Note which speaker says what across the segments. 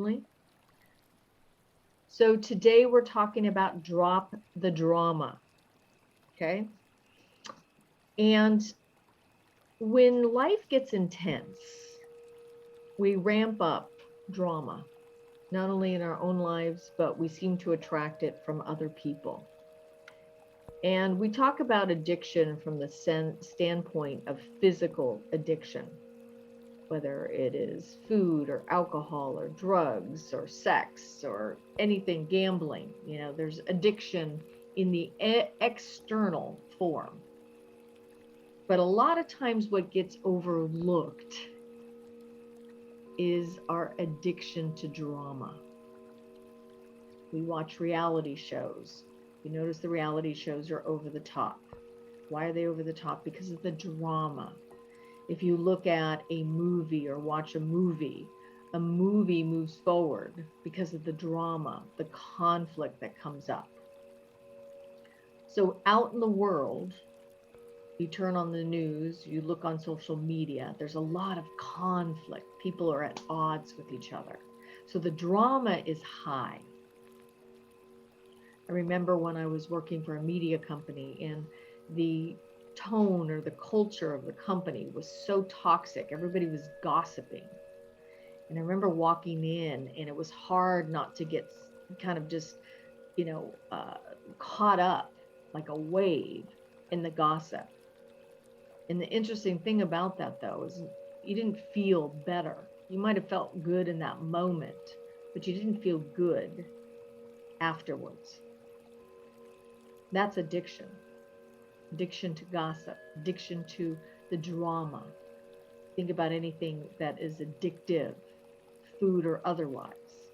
Speaker 1: family. So today we're talking about drop the drama, okay? And when life gets intense, we ramp up drama, not only in our own lives, but we seem to attract it from other people. And we talk about addiction from the standpoint of physical addiction, whether it is food or alcohol or drugs or sex or anything, gambling. There's addiction in the external form. But a lot of times what gets overlooked is our addiction to drama. We watch reality shows. You notice the reality shows are over the top. Why are they over the top? Because of the drama. If you look at a movie or watch a movie moves forward because of the drama, the conflict that comes up. So out in the world, you turn on the news, you look on social media, there's a lot of conflict. People are at odds with each other. So the drama is high. I remember when I was working for a media company, and the tone or the culture of the company was so toxic. Everybody was gossiping. And I remember walking in, and it was hard not to get kind of just, caught up like a wave in the gossip. And the interesting thing about that, though, is you didn't feel better. You might have felt good in that moment, but you didn't feel good afterwards. That's addiction. Addiction to gossip, addiction to the drama. Think about anything that is addictive, food or otherwise.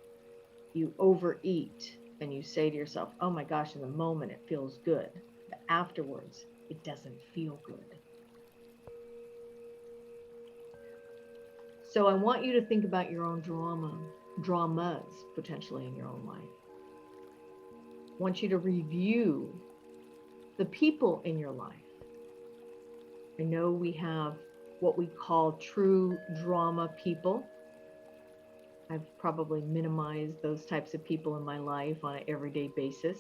Speaker 1: You overeat and you say to yourself, oh my gosh, in the moment it feels good, but afterwards it doesn't feel good. So I want you to think about your own dramas potentially in your own life. I want you to review the people in your life. I know we have what we call true drama people. I've probably minimized those types of people in my life on an everyday basis,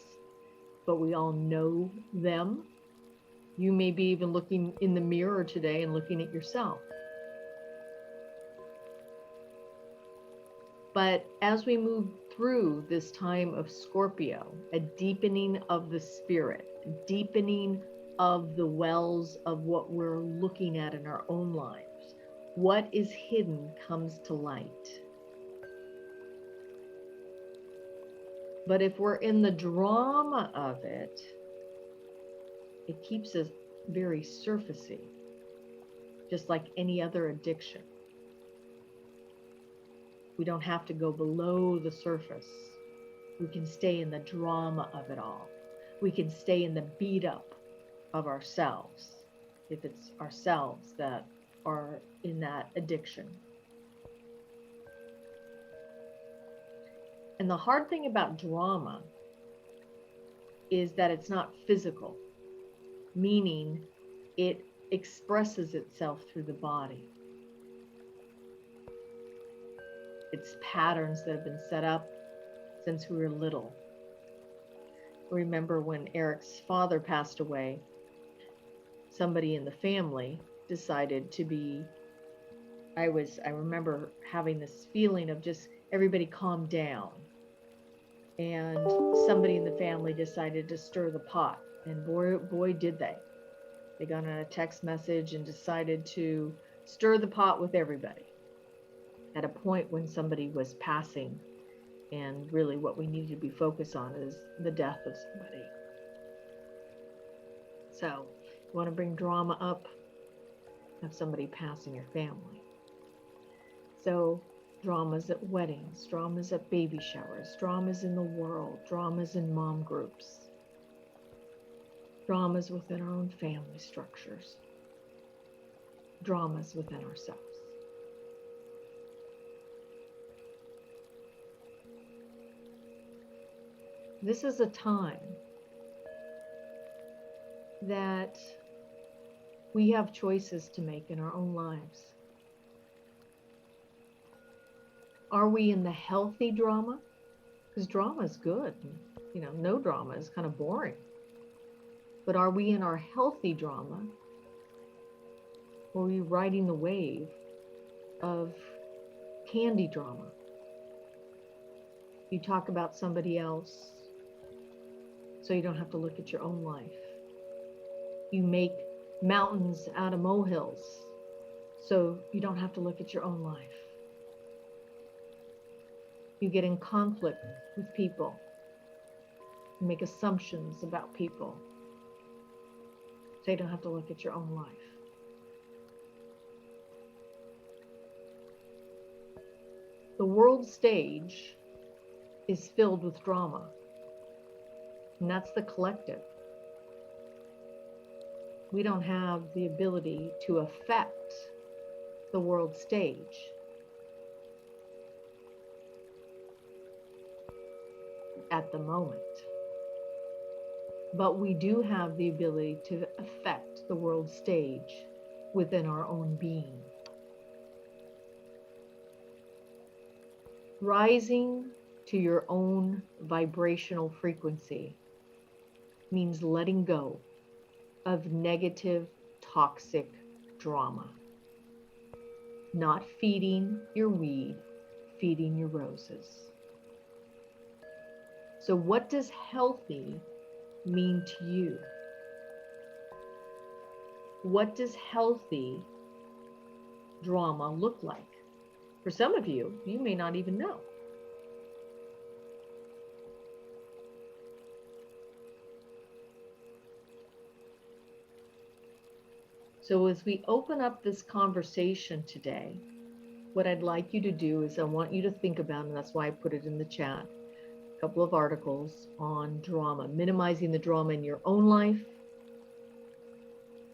Speaker 1: but we all know them. You may be even looking in the mirror today and looking at yourself. But as we move through this time of Scorpio, a deepening of the spirit, deepening of the wells of what we're looking at in our own lives, what is hidden comes to light. But if we're in the drama of it, it keeps us very surfacey, just like any other addiction. We don't have to go below the surface. We can stay in the drama of it all. We can stay in the beat up of ourselves, if it's ourselves that are in that addiction. And the hard thing about drama is that it's not physical, meaning it expresses itself through the body. It's patterns that have been set up since we were little. I remember when Eric's father passed away, somebody in the family decided to be, I remember having this feeling of just everybody calm down. And somebody in the family decided to stir the pot. And boy, did they. They got on a text message and decided to stir the pot with everybody at a point when somebody was passing. And really what we need to be focused on is the death of somebody. So you want to bring drama up, have somebody pass in your family. So dramas at weddings, dramas at baby showers, dramas in the world, dramas in mom groups, dramas within our own family structures, dramas within ourselves. This is a time that we have choices to make in our own lives. Are we in the healthy drama? Because drama is good. No drama is kind of boring. But are we in our healthy drama? Or are we riding the wave of candy drama? You talk about somebody else so you don't have to look at your own life. You make mountains out of molehills so you don't have to look at your own life. You get in conflict with people. You make assumptions about people so you don't have to look at your own life. The world stage is filled with drama, and that's the collective. We don't have the ability to affect the world stage. At the moment. But we do have the ability to affect the world stage within our own being. Rising to your own vibrational frequency means letting go of negative, toxic drama. Not feeding your weed, feeding your roses. So what does healthy mean to you? What does healthy drama look like? For some of you, you may not even know. So as we open up this conversation today, what I'd like you to do is I want you to think about, and that's why I put it in the chat, a couple of articles on drama, minimizing the drama in your own life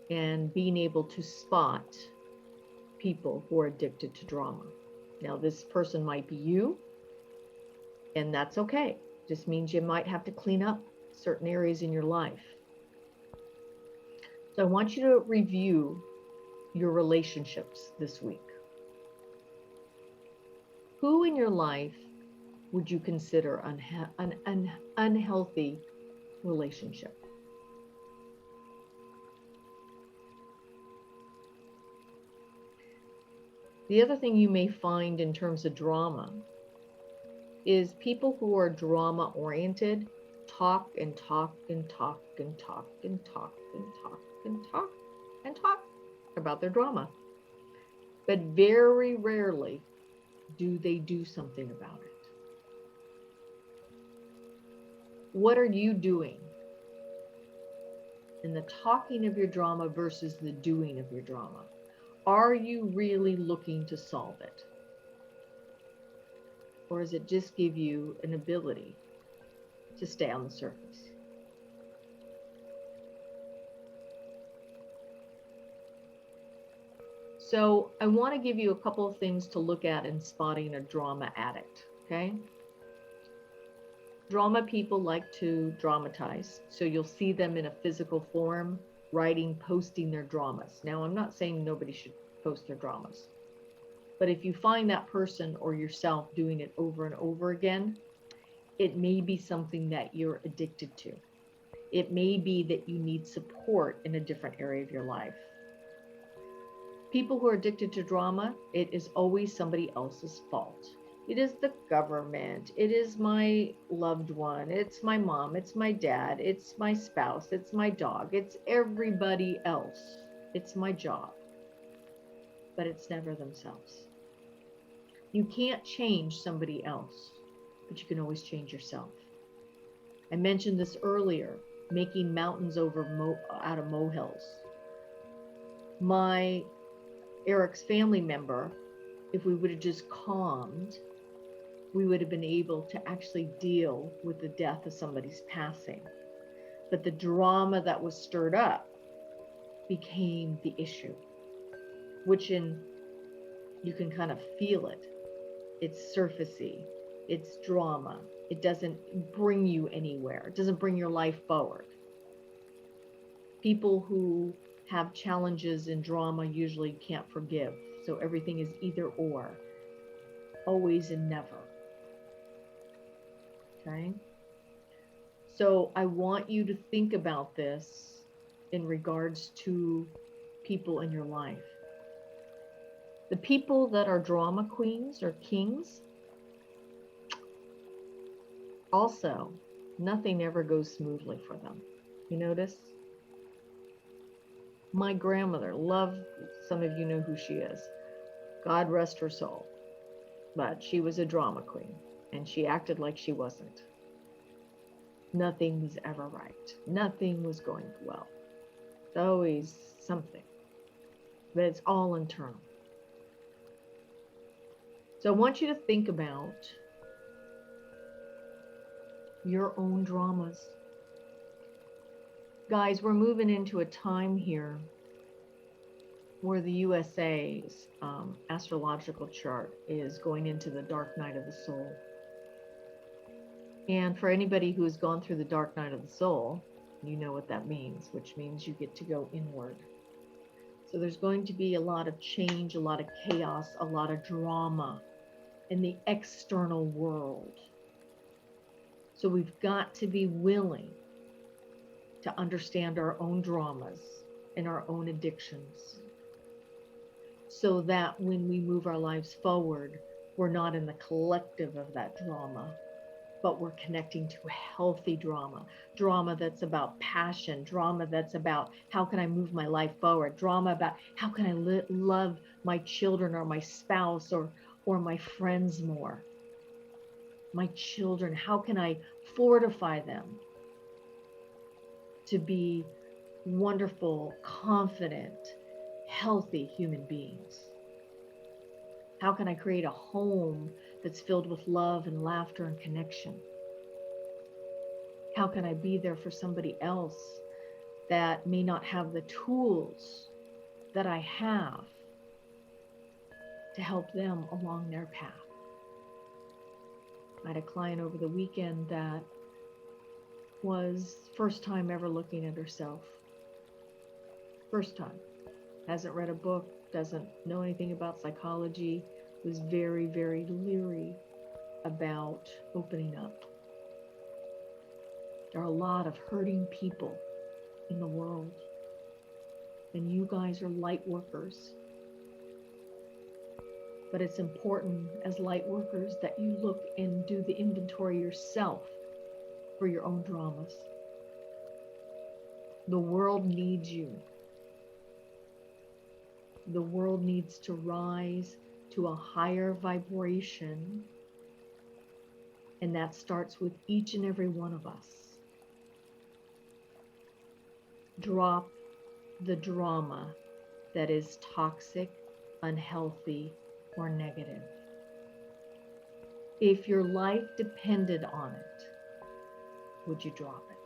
Speaker 1: and being able to spot people who are addicted to drama. Now, this person might be you, and that's okay. Just means you might have to clean up certain areas in your life. So I want you to review your relationships this week. Who in your life would you consider an unhealthy relationship? The other thing you may find in terms of drama is people who are drama oriented talk and talk and talk and talk and talk and talk and talk and talk about their drama. But very rarely do they do something about it. What are you doing in the talking of your drama versus the doing of your drama? Are you really looking to solve it? Or does it just give you an ability to stay on the surface? So I want to give you a couple of things to look at in spotting a drama addict, okay? Drama people like to dramatize, so you'll see them in a physical form, writing, posting their dramas. Now, I'm not saying nobody should post their dramas, but if you find that person or yourself doing it over and over again, it may be something that you're addicted to. It may be that you need support in a different area of your life. People who are addicted to drama, it is always somebody else's fault. It is the government. It is my loved one. It's my mom. It's my dad. It's my spouse. It's my dog. It's everybody else. It's my job. But it's never themselves. You can't change somebody else, but you can always change yourself. I mentioned this earlier, making mountains out of molehills. Eric's family member, if we would have just calmed, we would have been able to actually deal with the death of somebody's passing. But the drama that was stirred up became the issue, which you can kind of feel it. It's surfacey, it's drama. It doesn't bring you anywhere. It doesn't bring your life forward. People who have challenges in drama usually can't forgive. So everything is either or. always and never. Okay? So I want you to think about this in regards to people in your life. The people that are drama queens or kings, also, nothing ever goes smoothly for them. You notice? My grandmother, some of you know who she is. God rest her soul. But she was a drama queen, and she acted like she wasn't. Nothing was ever right. Nothing was going well. It's always something. But it's all internal. So I want you to think about your own dramas. Guys, we're moving into a time here where the USA's astrological chart is going into the dark night of the soul. And for anybody who has gone through the dark night of the soul, you know what that means, which means you get to go inward. So there's going to be a lot of change, a lot of chaos, a lot of drama in the external world. So we've got to be willing to understand our own dramas and our own addictions, so that when we move our lives forward, we're not in the collective of that drama, but we're connecting to healthy drama that's about passion, drama that's about how can I move my life forward, drama about how can I love my children or my spouse or my friends more. My children, how can I fortify them to be wonderful, confident, healthy human beings? How can I create a home that's filled with love and laughter and connection? How can I be there for somebody else that may not have the tools that I have to help them along their path? I had a client over the weekend that was first time ever looking at herself. First time. Hasn't read a book, doesn't know anything about psychology, was very, very leery about opening up. There are a lot of hurting people in the world, and you guys are light workers. But it's important as light workers that you look and do the inventory yourself for your own dramas. The world needs you. The world needs to rise to a higher vibration, and that starts with each and every one of us. Drop the drama that is toxic, unhealthy, or negative. If your life depended on it, would you drop it?